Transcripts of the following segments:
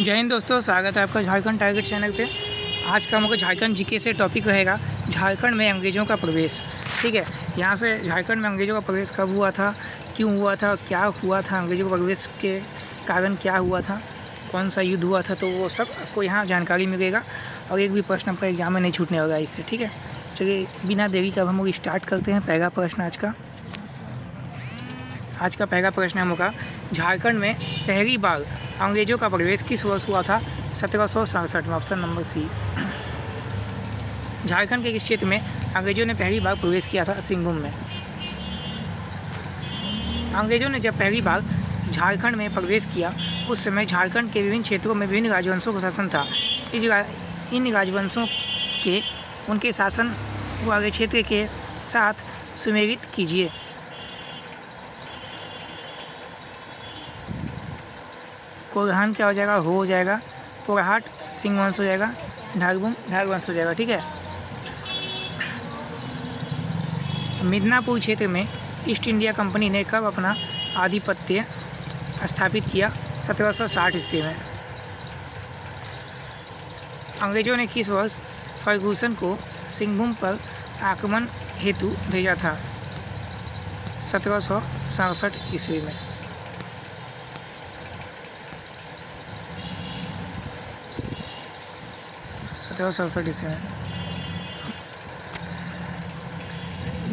जय हिंद दोस्तों, स्वागत है आपका झारखंड टारगेट चैनल पे। आज का मुझे झारखंड जीके से टॉपिक रहेगा झारखंड में अंग्रेज़ों का प्रवेश। ठीक है, यहाँ से झारखंड में अंग्रेज़ों का प्रवेश कब हुआ था, क्यों हुआ था, क्या हुआ था, अंग्रेज़ों का प्रवेश के कारण क्या हुआ था, कौन सा युद्ध हुआ था, तो वो सब आपको यहाँ जानकारी मिलेगा और एक भी प्रश्न आपका एग्जाम में नहीं छूटने होगा इससे। ठीक है, चलिए बिना देरी का हम लोग स्टार्ट करते हैं। पहला प्रश्न आज का पहला प्रश्न हम होगा, झारखंड में पहली बार अंग्रेज़ों का प्रवेश किस वर्ष हुआ था? 1767 में, ऑप्शन नंबर सी। झारखंड के किस क्षेत्र में अंग्रेज़ों ने पहली बार प्रवेश किया था? सिंहभूम में। अंग्रेज़ों ने जब पहली बार झारखंड में प्रवेश किया उस समय झारखंड के विभिन्न क्षेत्रों में विभिन्न राजवंशों का शासन था। इन राजवंशों के उनके शासन वाले क्षेत्र के साथ सुमेलित कीजिए। कोल्हान क्या हो जाएगा? हो जाएगा। पोराहाट सिंह वंश हो जाएगा। ढालभूम ढाल वंश हो जाएगा। ठीक है, मिदनापुर क्षेत्र में ईस्ट इंडिया कंपनी ने कब अपना आधिपत्य स्थापित किया? 1760 ईस्वी में। अंग्रेज़ों ने किस वर्ष फर्गुसन को सिंहभूम पर आक्रमण हेतु भेजा था? 1767 ईस्वी में।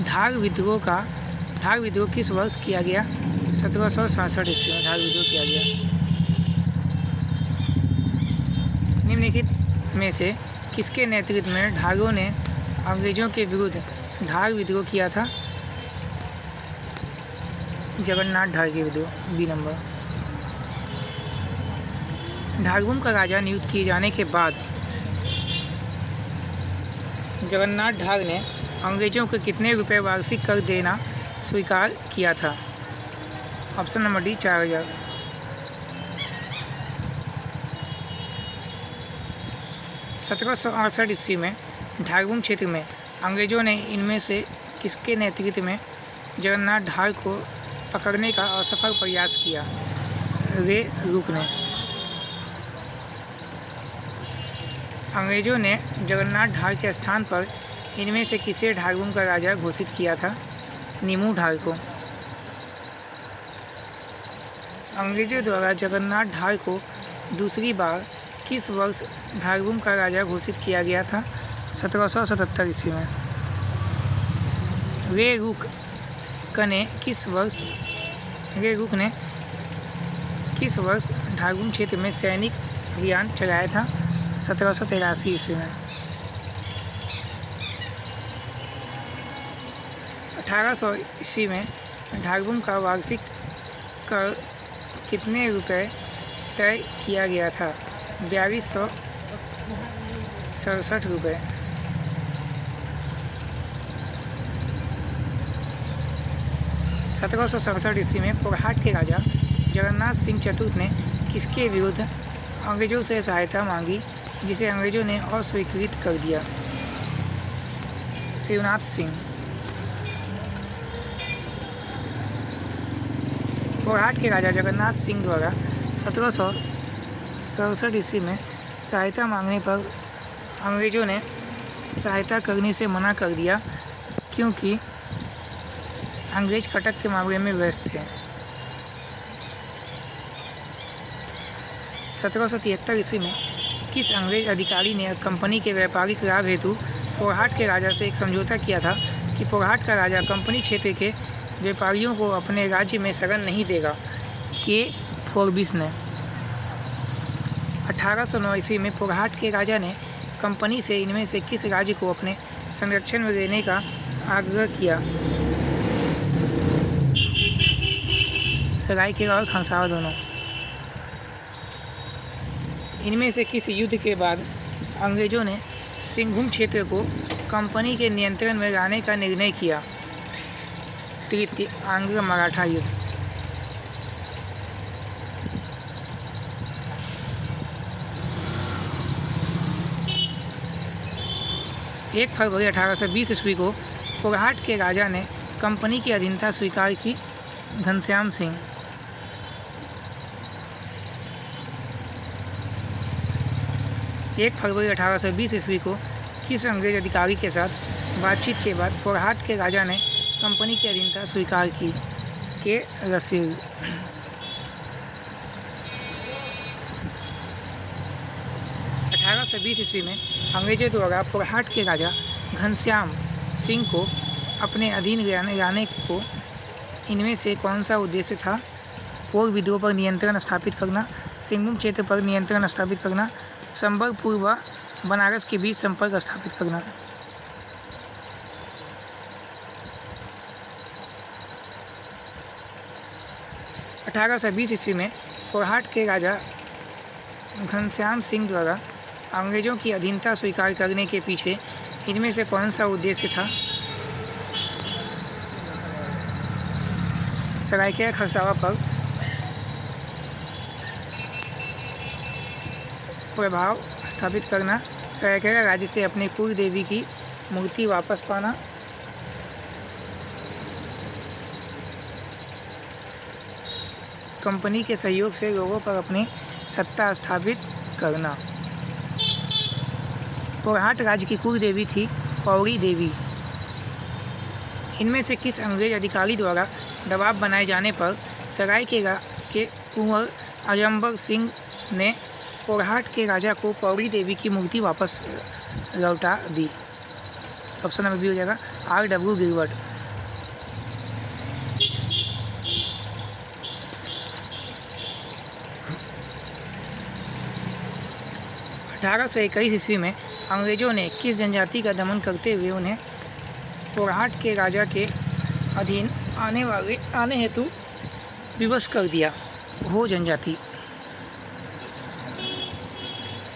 ढाल विद्रोह किस वर्ष किया गया? 1767 ईस्वी में ढाल विद्रोह किया गया। निम्नलिखित में से किसके नेतृत्व में ढालों ने अंग्रेज़ों के विरुद्ध ढाल विद्रोह किया था? जगन्नाथ ढाल के विद्रोह, बी नंबर। ढालभूम का राजा नियुक्त किए जाने के बाद जगन्नाथ ढाल ने अंग्रेज़ों को कितने रुपए वार्षिक कर देना स्वीकार किया था? Option number D, 4000। (1768 ईस्वी में ढालभूम क्षेत्र में अंग्रेज़ों ने इनमें से किसके नेतृत्व में जगन्नाथ ढाल को पकड़ने का असफल प्रयास किया? रे रुक ने। अंग्रेज़ों ने जगन्नाथ ढाल के स्थान पर इनमें से किसे ढालभूम का राजा घोषित किया था? नीमू ढाल को। अंग्रेज़ों द्वारा जगन्नाथ ढाल को दूसरी बार किस वर्ष ढालभूम का राजा घोषित किया गया था? 1777 ईस्वी में। रे रुक ने किस वर्ष ढालभूम क्षेत्र में सैनिक अभियान चलाया था? 1783 ईस्वी में। 1800 ईस्वी में ढालभूम का वार्षिक कर कितने रुपए तय किया गया था? 4267 रुपये। (1767 ईस्वी में पोरहाट के राजा जगन्नाथ सिंह चतुर्थ ने किसके विरुद्ध अंग्रेज़ों से सहायता मांगी जिसे अंग्रेज़ों ने अस्वीकृत कर दिया? शिवनाथ सिंह। पोरहाट के राजा जगन्नाथ सिंह द्वारा 1767 ईस्वी में सहायता मांगने पर अंग्रेज़ों ने सहायता करने से मना कर दिया क्योंकि अंग्रेज कटक के मामले में व्यस्त थे। 1773 ईस्वी में किस अंग्रेज अधिकारी ने कंपनी के व्यापारिक लाभ हेतु पोरहाट के राजा से एक समझौता किया था कि पोरहाट का राजा कंपनी क्षेत्र के व्यापारियों को अपने राज्य में शरण नहीं देगा? के फोर्बिस ने। 1809 ईस्वी में पोरहाट के राजा ने कंपनी से इनमें से किस राज्य को अपने संरक्षण में लेने का आग्रह किया? सरायकेला और खरसावां दोनों। इनमें से किस युद्ध के बाद अंग्रेज़ों ने सिंहभूम क्षेत्र को कंपनी के नियंत्रण में लाने का निर्णय किया? तृतीय आंग्ल मराठा युद्ध। 1 फरवरी 1820 ईस्वी को पोरहाट के राजा ने कंपनी की अधीनता स्वीकार की? घनश्याम सिंह। 1 फरवरी 1820 ईस्वी को किस अंग्रेज अधिकारी के साथ बातचीत के बाद पोरहाट के राजा ने कंपनी की अधीनता स्वीकार की? के रसीद। 1820 ईस्वी में अंग्रेजों द्वारा पोरहाट के राजा घनश्याम सिंह को अपने अधीन लाने को इनमें से कौन सा उद्देश्य था? पूर्व विद्रोह पर नियंत्रण स्थापित करना, सिंहभूम क्षेत्र पर नियंत्रण स्थापित करना, संबलपुर व बनारस के बीच संपर्क स्थापित करना। अठारह ईस्वी में पोरहाट के राजा घनश्याम सिंह द्वारा अंग्रेजों की अधीनता स्वीकार करने के पीछे इनमें से कौन सा उद्देश्य था? सरायकेला खरसावां पर प्रभाव स्थापित करना, सरायकेला राज्य से अपने कुल देवी की मूर्ति वापस पाना, कंपनी के सहयोग से लोगों पर अपनी सत्ता स्थापित करना। पोरहाट राज्य की कुल देवी थी पौड़ी देवी। इनमें से किस अंग्रेज अधिकारी द्वारा दबाव बनाए जाने पर सरायकेला के कुंवर अजम्बर सिंह ने पोरहाट के राजा को पौड़ी देवी की मूर्ति वापस लौटा दी? ऑप्शन नंबर बी हो जाएगा R.W. गिलबर्ट। 1821 ईस्वी में अंग्रेजों ने किस जनजाति का दमन करते हुए उन्हें पोरहाट के राजा के अधीन आने हेतु विवश कर दिया? हो जनजाति।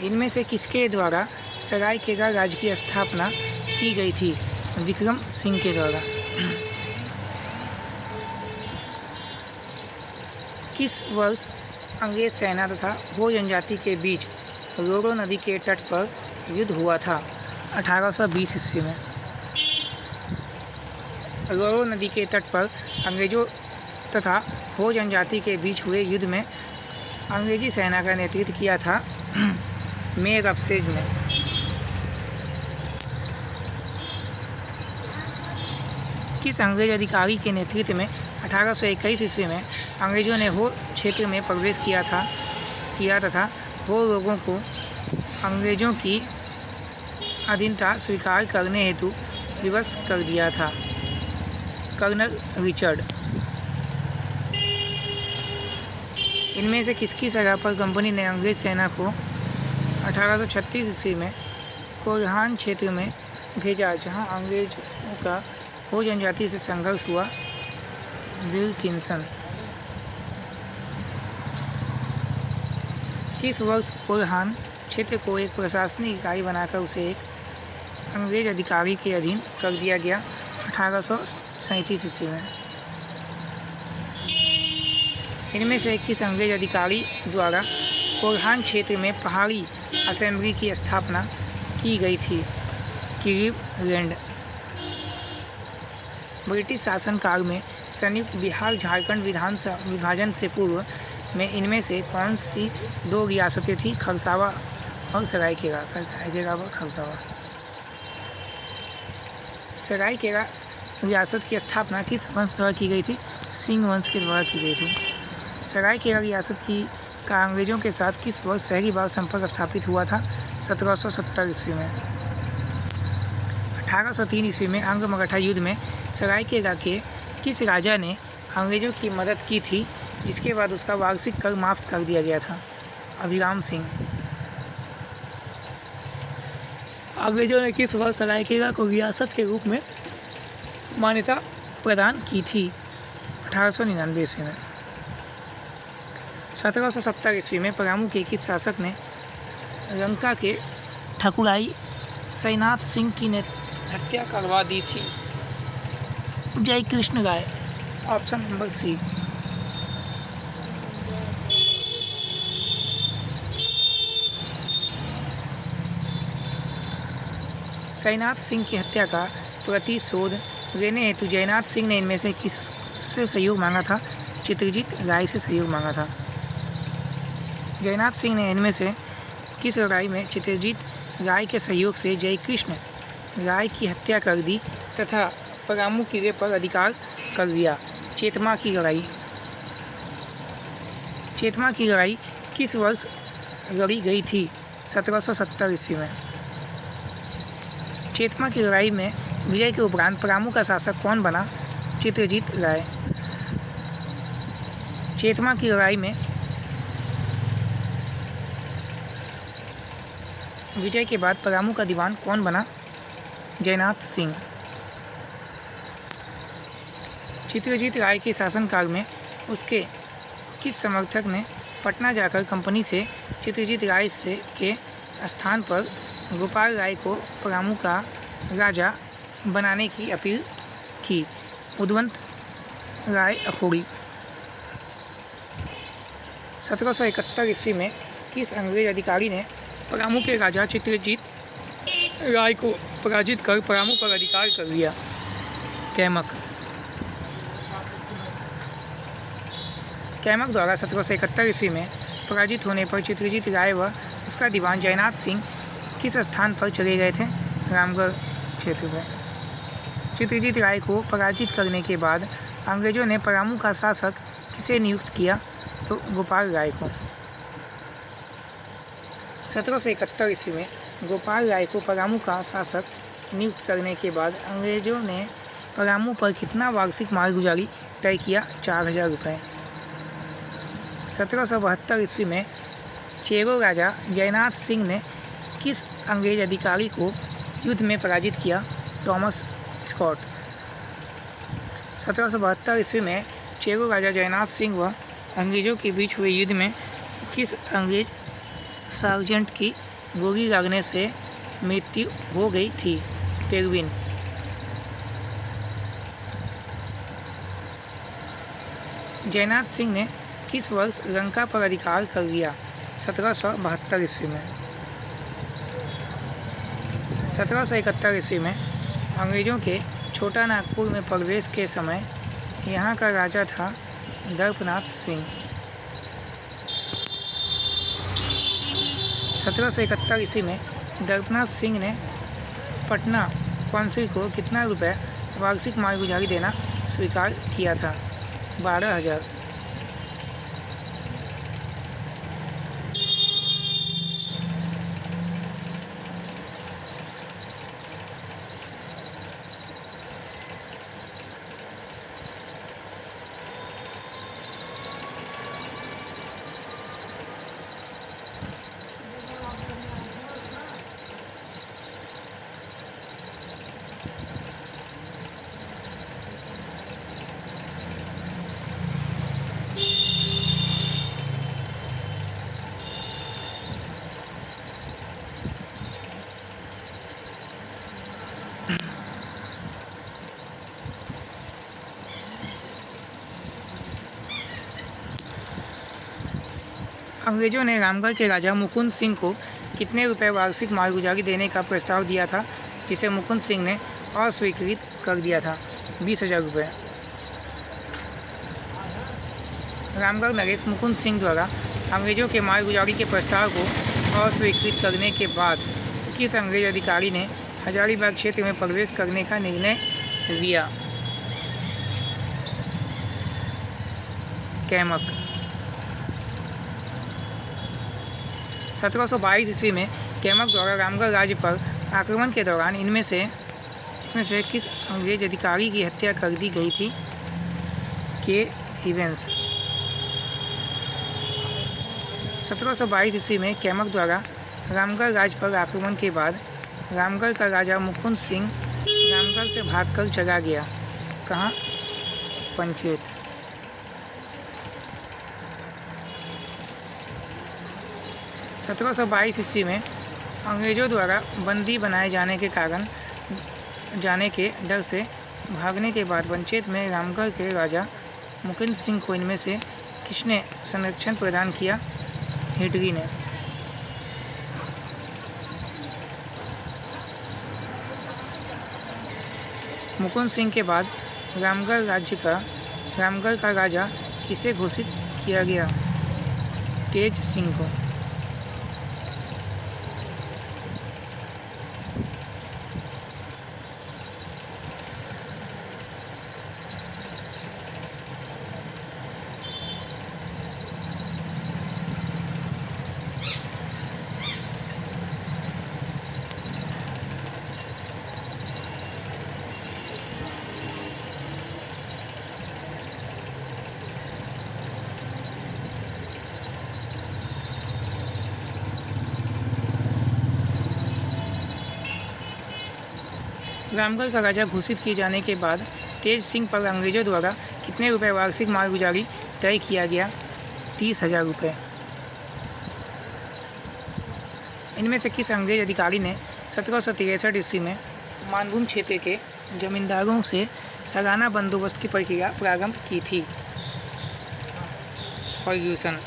इनमें से किसके द्वारा सरायकेला राज्य की स्थापना की गई थी? विक्रम सिंह के द्वारा। किस वर्ष अंग्रेज सेना तथा हो जनजाति के बीच रोरो नदी के तट पर युद्ध हुआ था? 1820 ईस्वी में। रोरो नदी के तट पर अंग्रेजों तथा हो जनजाति के बीच हुए युद्ध में अंग्रेजी सेना का नेतृत्व किया था मेयर ऑफ सेज ने। किस अंग्रेज अधिकारी के नेतृत्व में 1821 ईस्वी में अंग्रेजों ने हो क्षेत्र में प्रवेश किया तथा हो लोगों को अंग्रेजों की अधीनता स्वीकार करने हेतु विवश कर दिया था? Colonel Richard. इनमें से किसकी सलाह पर कंपनी ने अंग्रेज सेना को 1836 ईस्वी में कोल्हान क्षेत्र में भेजा जहां अंग्रेजों का हो जनजाति से संघर्ष हुआ? विल्किंसन। किस वर्ष कोल्हान क्षेत्र को एक प्रशासनिक इकाई बनाकर उसे एक अंग्रेज अधिकारी के अधीन कर दिया गया? 1837 ईस्वी में। इनमें से किस अंग्रेज अधिकारी द्वारा कोल्हान क्षेत्र में पहाड़ी असेंबली की स्थापना की गई थी? क्लीवलैंड। ब्रिटिश शासनकाल में संयुक्त बिहार झारखंड विधानसभा विभाजन से पूर्व में इनमें से कौन सी दो रियासतें थीं? खरसावां और सरायकेला। सरायकेला व खरसावां। सरायकेला रियासत की स्थापना किस वंश द्वारा की गई थी? सिंह वंश के द्वारा की गई थी। सरायकेला रियासत का अंग्रेजों के साथ किस वर्ष पहली बार संपर्क स्थापित हुआ था? 1770 ईस्वी में। 1803 ईस्वी में अंग मराठा युद्ध में सरायकेला के किस राजा ने अंग्रेजों की मदद की थी जिसके बाद उसका वार्षिक कर माफ़ कर दिया गया था? अभिराम सिंह। अंग्रेजों ने किस वर्ष सरायकेला को रियासत के रूप में मान्यता प्रदान की थी? 1899 ईस्वी में। 1770 ईस्वी में परामू के किस शासक ने लंका के ठकुराई सैनाथ सिंह की हत्या करवा दी थी? Jai Krishna Rai. Option number C. Sainath Singh की हत्या का प्रतिशोध लेने हेतु जयनाथ सिंह ने इनमें से किससे सहयोग मांगा था? चित्रजीत राय से सहयोग मांगा था। जयनाथ सिंह ने इनमें से किस लड़ाई में चित्रजीत राय के सहयोग से जय कृष्ण राय की हत्या कर दी तथा परामू किले पर अधिकार कर लिया? चेतमा की लड़ाई। चेतमा की लड़ाई किस वर्ष लड़ी गई थी? 1770 ईस्वी में। चेतमा की लड़ाई में विजय के उपरांत परामू का शासक कौन बना? चित्रजीत राय। चेतमा की लड़ाई में विजय के बाद परामू का दीवान कौन बना? जयनाथ सिंह। चित्रजीत राय के शासनकाल में उसके किस समर्थक ने पटना जाकर कंपनी से चित्रजीत राय के स्थान पर गोपाल राय को परामू का राजा बनाने की अपील की? उदवंत राय अखोड़ी। 1771 ईस्वी में किस अंग्रेज अधिकारी ने परामू के राजा चित्रजीत राय को पराजित कर परामू पर अधिकार कर लिया? कैमक। कैमक द्वारा 1771 ईस्वी में पराजित होने पर चित्रजीत राय व उसका दीवान जयनाथ सिंह किस स्थान पर चले गए थे? रामगढ़ क्षेत्र में। चित्रजीत राय को पराजित करने के बाद अंग्रेजों ने परामू का शासक किसे नियुक्त किया? तो गोपाल राय को। 1771 ईस्वी में गोपाल राय को परामू का शासक नियुक्त करने के बाद अंग्रेजों ने परामू पर कितना वार्षिक मालगुजारी तय किया? 4000 रुपये। 1772 ईस्वी में चेरो राजा जयनाथ सिंह ने किस अंग्रेज अधिकारी को युद्ध में पराजित किया? Thomas Scott. 1772 ईस्वी में चेरो राजा जयनाथ सिंह व अंग्रेजों के बीच हुए युद्ध में किस अंग्रेज सार्जेंट की गोली लगने से मृत्यु हो गई थी? पेरविन। जयनाथ सिंह ने किस वर्ष लंका पर अधिकार कर लिया? 1772 ईस्वी में। 1771 ईस्वी में अंग्रेजों के छोटा नागपुर में प्रवेश के समय यहाँ का राजा था दर्पनाथ सिंह। 1771 ईस्वी में दर्पनाथ सिंह ने पटना काउंसिल को कितना रुपए वार्षिक मालगुजारी देना स्वीकार किया था? 12,000। अंग्रेजों ने रामगढ़ के राजा मुकुंद सिंह को कितने रुपए वार्षिक मालगुजारी देने का प्रस्ताव दिया था, जिसे मुकुंद सिंह ने अस्वीकृत कर दिया था? 20,000 रुपये। रामगढ़ नरेश मुकुंद सिंह द्वारा अंग्रेजों के मालगुजारी के प्रस्ताव को अस्वीकृत करने के बाद किस अंग्रेज अधिकारी ने हजारीबाग क्षेत्र में प्रवेश करने का निर्णय लिया? कैमक। 1722 ईस्वी में कैमक द्वारा रामगढ़ राज्य पर आक्रमण के दौरान इसमें से किस अंग्रेज अधिकारी की हत्या कर दी गई थी? के इवेंस। 1722 ईस्वी में कैमक द्वारा रामगढ़ राज्य पर आक्रमण के बाद रामगढ़ का राजा मुकुंद सिंह रामगढ़ से भागकर चला गया। कहाँ? पंचेत। 1722 ईस्वी में अंग्रेजों द्वारा बंदी बनाए जाने के डर से भागने के बाद पंचेत में रामगढ़ के राजा मुकुंद सिंह को इनमें से किसने संरक्षण प्रदान किया? हिटरी ने। मुकुंद सिंह के बाद रामगढ़ का राजा किसे घोषित किया गया? तेज सिंह को। रामगढ़ का राजा घोषित किए जाने के बाद तेज सिंह पर अंग्रेजों द्वारा कितने रुपए वार्षिक मालगुजारी तय किया गया? 30,000 रुपये। इनमें से किस अंग्रेज अधिकारी ने 1763 ईस्वी में मानभूम क्षेत्र के जमींदारों से सालाना बंदोबस्त की प्रक्रिया प्रारंभ की थी? फर्ग्यूसन।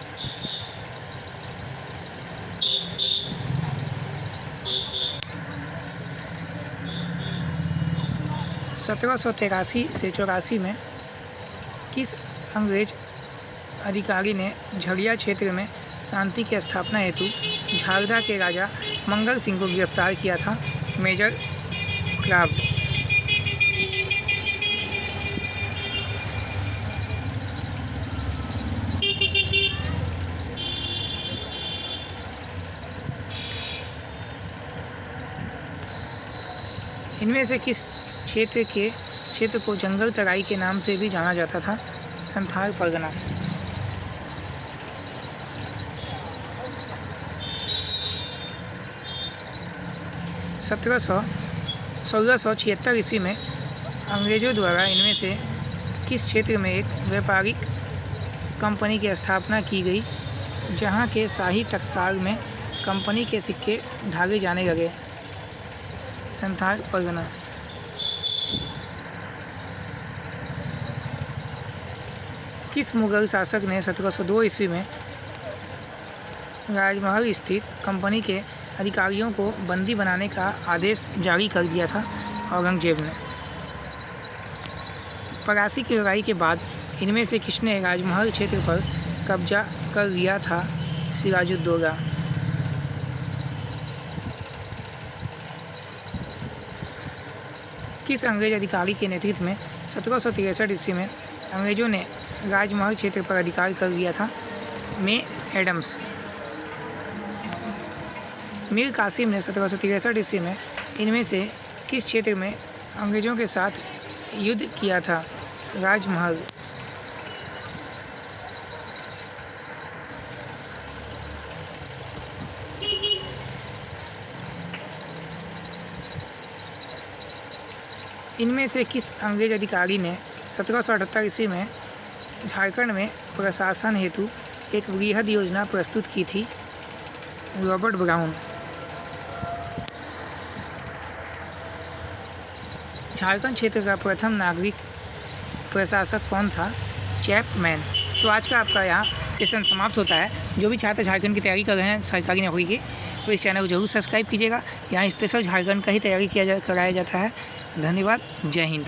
1783 से 84 में किस अंग्रेज अधिकारी ने झरिया क्षेत्र में शांति की स्थापना हेतु झालदा के राजा मंगल सिंह को गिरफ्तार किया था? Major Craft. इनमें से किस क्षेत्र को जंगल तराई के नाम से भी जाना जाता था? संथाल परगना। 1676 ईस्वी में अंग्रेजों द्वारा इनमें से किस क्षेत्र में एक व्यापारिक कंपनी की स्थापना की गई जहां के शाही टकसाल में कंपनी के सिक्के ढाले जाने लगे? संथाल परगना। किस मुगल शासक ने 1702 ईस्वी में राजमहल स्थित कंपनी के अधिकारियों को बंदी बनाने का आदेश जारी कर दिया था? औरंगजेब ने। परासी की लड़ाई के बाद इनमें से किसने राजमहल क्षेत्र पर कब्जा कर लिया था? सिराजुद्दौला। किस अंग्रेज अधिकारी के नेतृत्व में 1763 ईस्वी में अंग्रेजों ने राजमहल क्षेत्र पर अधिकार कर लिया था? मे एडम्स। मीर कासिम ने 1763 ईस्वी में इनमें से किस क्षेत्र में अंग्रेजों के साथ युद्ध किया था? राजमहल। इनमें से किस अंग्रेज अधिकारी ने 1778 ईस्वी में झारखंड में प्रशासन हेतु एक वृहद योजना प्रस्तुत की थी? Robert brown. झारखंड क्षेत्र का प्रथम नागरिक प्रशासक कौन था? चैपमैन। तो आज का आपका यहाँ सेशन समाप्त होता है। जो भी छात्र झारखंड की तैयारी कर रहे हैं सरकारी नौकरी की, तो इस चैनल को जरूर सब्सक्राइब कीजिएगा। यहाँ स्पेशल झारखंड का ही तैयारी कराया जाता है। धन्यवाद। जय हिंद।